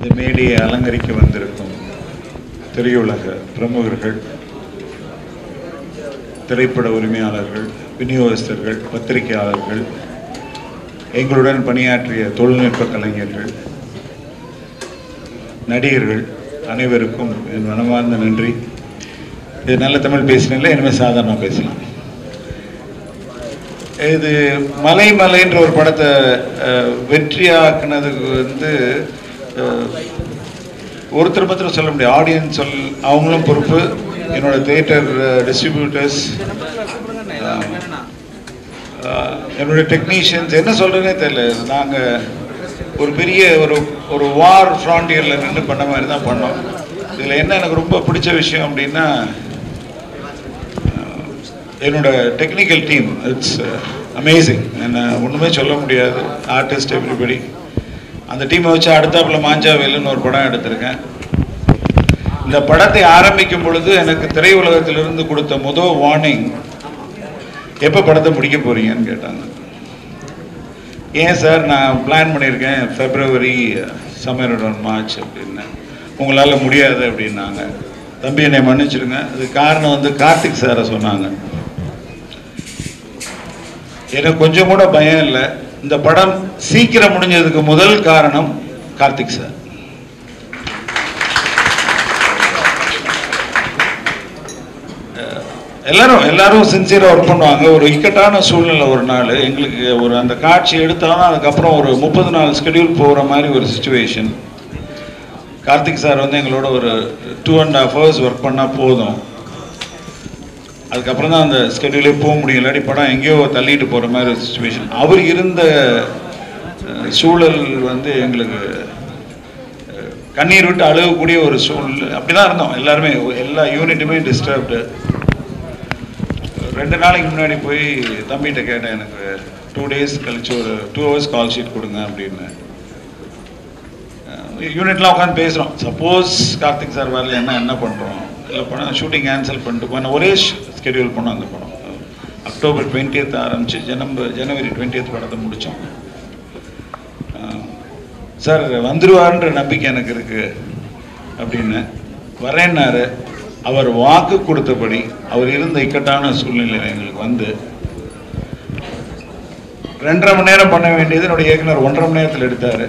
இந்த மேடையை அலங்கரிக்க வந்திருக்கும் திரையுலக பிரமுகர்கள், திரைப்பட உரிமையாளர்கள், விநியோகஸ்தர்கள், பத்திரிகையாளர்கள், எங்களுடன் பணியாற்றிய தொழில்நுட்ப கலைஞர்கள், நடிகர்கள் அனைவருக்கும் என் மனமார்ந்த நன்றி. இது நல்ல தமிழ் பேசினீங்களா? இனிமேல் சாதாரணமாக பேசலாம். இது மலைன்ற ஒரு படத்தை வெற்றியாக்குனதுக்கு ஒருத்தர் மாத்திரம் சொல்ல முடியாது. ஆடியன்ஸ் அவங்களும் பொறுப்பு, என்னோட தியேட்டர் டிஸ்ட்ரிபியூட்டர்ஸ், என்னோட டெக்னீஷியன்ஸ், என்ன சொல்றதுனே தெரியல. நாங்கள் ஒரு பெரிய ஒரு வார் ஃப்ரான்டியரில் நின்று பண்ண மாதிரி தான் பண்ணோம். இதில் என்ன எனக்கு ரொம்ப பிடிச்ச விஷயம் அப்படின்னா, என்னோட டெக்னிக்கல் டீம் இட்ஸ் அமேசிங். என்ன ஒன்றுமே சொல்ல முடியாது. Artist everybody. அந்த டீமை வச்சு அடுத்தாப்புல மாஞ்சாவேலுன்னு ஒரு படம் எடுத்திருக்கேன். இந்த படத்தை ஆரம்பிக்கும் பொழுது எனக்கு திரையுலகத்திலிருந்து கொடுத்த முதல் வார்னிங், எப்போ படத்தை முடிக்க போறீங்கன்னு கேட்டாங்க. ஏன் சார், நான் பிளான் பண்ணியிருக்கேன் February சம்மர் மார்ச் அப்படின்னு. உங்களால் முடியாது அப்படின்னாங்க. தம்பி என்னை மன்னிச்சிடுங்க, அது காரணம் கார்த்திக் சாரை சொன்னாங்க. எனக்கு கொஞ்சம் கூட பயம் இல்லை. இந்த படம் சீக்கிரம் முடிஞ்சதுக்கு முதல் காரணம் கார்த்திக் சார். எல்லாரும் சின்சியரா ஒர்க் பண்ணுவாங்க. ஒரு இக்கட்டான சூழ்நிலை ஒரு நாள் எங்களுக்கு அந்த காட்சி எடுத்தாலும் அதுக்கப்புறம் ஒரு 30 நாள் ஸ்கெடியூல் போகிற மாதிரி ஒரு சுச்சுவேஷன். கார்த்திக் சார் எங்களோட ஒரு 2.5 hours ஒர்க் பண்ணால் போதும். அதுக்கப்புறம் தான் அந்த ஸ்கெடியூலே போக முடியும். இல்லாட்டி படம் எங்கேயோ தள்ளிட்டு போகிற மாதிரி ஒரு சுச்சுவேஷன். அவர் இருந்த சூழல் எங்களுக்கு கண்ணீர் விட்டு அழுகக்கூடிய ஒரு சூழல். அப்படி தான் இருந்தோம் எல்லாருமே, எல்லா யூனிட்டுமே டிஸ்டர்ப்டு. 2 நாளைக்கு முன்னாடி போய் தம்பிகிட்ட கேட்டேன், எனக்கு 2 days கழிச்சு ஒரு 2 hours கால் ஷீட் கொடுங்க அப்படின்னு. யூனிட்லாம் உட்காந்து பேசுகிறோம். சப்போஸ் கார்த்திக் சார் வரல என்ன பண்ணுறோம், இல்லை படம் ஷூட்டிங் கேன்சல் பண்ணிட்டு போனால் ஒரே ஸ்கெடியூல் பண்ணோம். அந்த படம் October 20th ஆரம்பிச்சு January 20th படத்தை முடித்தோம். சார் வந்துடுவார்ன்ற நம்பிக்கை எனக்கு இருக்குது அப்படின்னு வரேன்னாரு. அவர் வாக்கு கொடுத்தபடி அவர் இருந்த இக்கட்டான சூழ்நிலையில் எங்களுக்கு 2.5 மணி நேரம் பண்ண வேண்டியது என்னுடைய இயக்குனர் 1.5 மணி நேரத்தில் எடுத்தார்.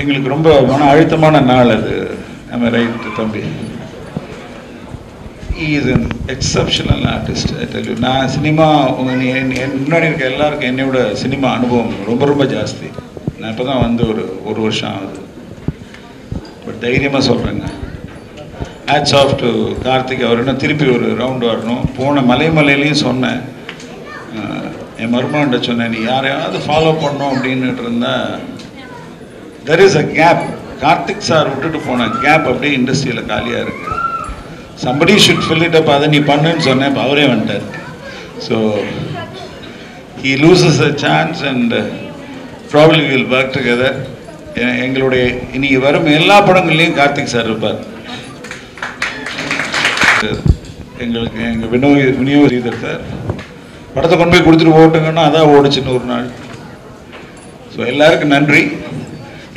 எங்களுக்கு ரொம்ப மன அழுத்தமான நாள் அது. நம்ம ரைட் தம்பி, he is an exceptional artist. I tell you, நான் சினிமா முன்னாடி இருக்க எல்லாருக்கும் என்னையோட சினிமா அனுபவம் ரொம்ப ஜாஸ்தி. நான் இப்போ தான் ஒரு வருஷம் ஆகுது. பட் தைரியமாக சொல்கிறேங்க, ஹேட்ஸ் ஆஃப் டு கார்த்திக். அவர் இன்னும் திருப்பி ஒரு ரவுண்டு வரணும். போன மலையிலையும் சொன்னேன், என் மருமகன்கிட்ட சொன்னேன், நீ யாரையாவது ஃபாலோ பண்ணோம் அப்படின்னுட்டு இருந்தால் there is a gap. Karthik sir விட்டுட்டு போன கேப் அப்படியே இண்டஸ்ட்ரியில் காலியாக இருக்குது. somebody should fill it up. அதை நீ பண்ணுன்னு சொன்னேன், அவரே வந்துட்டார். So he loses a chance and probably we'll work together. எங்களுடைய இனி வரும் எல்லா படங்கள்லையும் கார்த்திக் சார் இருப்பார். எங்களுக்கு எங்கள் விநியோக ஸ்ரீதர் சார் படத்தை கொண்டு போய் கொடுத்துட்டு ஓட்டுங்கன்னா அதான் ஓடிச்சுன்னு ஒரு நாள். ஸோ எல்லாருக்கும் நன்றி.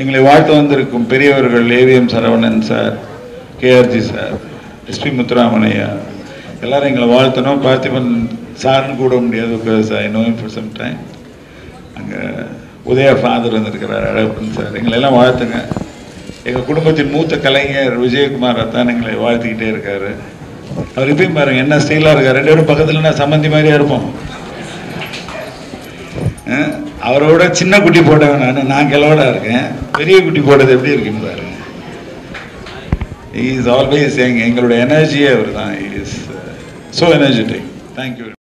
எங்களை வாழ்த்து வந்திருக்கும் பெரியவர்கள் AVM Saravanan sir, KRG sir, SP முத்துராமனையா, எல்லாரும் எங்களை வாழ்த்தணும். பார்த்திபன் சார்னு கூட முடியாது, because I know him for some time. அங்கே உதயா ஃபாதர் வந்திருக்கிறார், அழகப்பன் சார், எங்களெல்லாம் வாழ்த்துங்க. எங்கள் குடும்பத்தின் மூத்த கலைஞர் விஜயகுமார் தான் எங்களை வாழ்த்திக்கிட்டே இருக்காரு. அவர் இப்பயும் பாருங்க என்ன ஸ்டைலாக இருக்கார். 2 பேரும் பக்கத்தில் நான் சம்மந்தி மாதிரியா இருப்போம். அவரோட சின்ன குட்டி போட்டவன் நான் கிழவடா இருக்கேன். பெரிய குட்டி போட்டது எப்படி இருக்குன்னு பாருங்க. He is always saying எங்களுடைய எனர்ஜியே அவர் தான். He is so energetic. Thank you.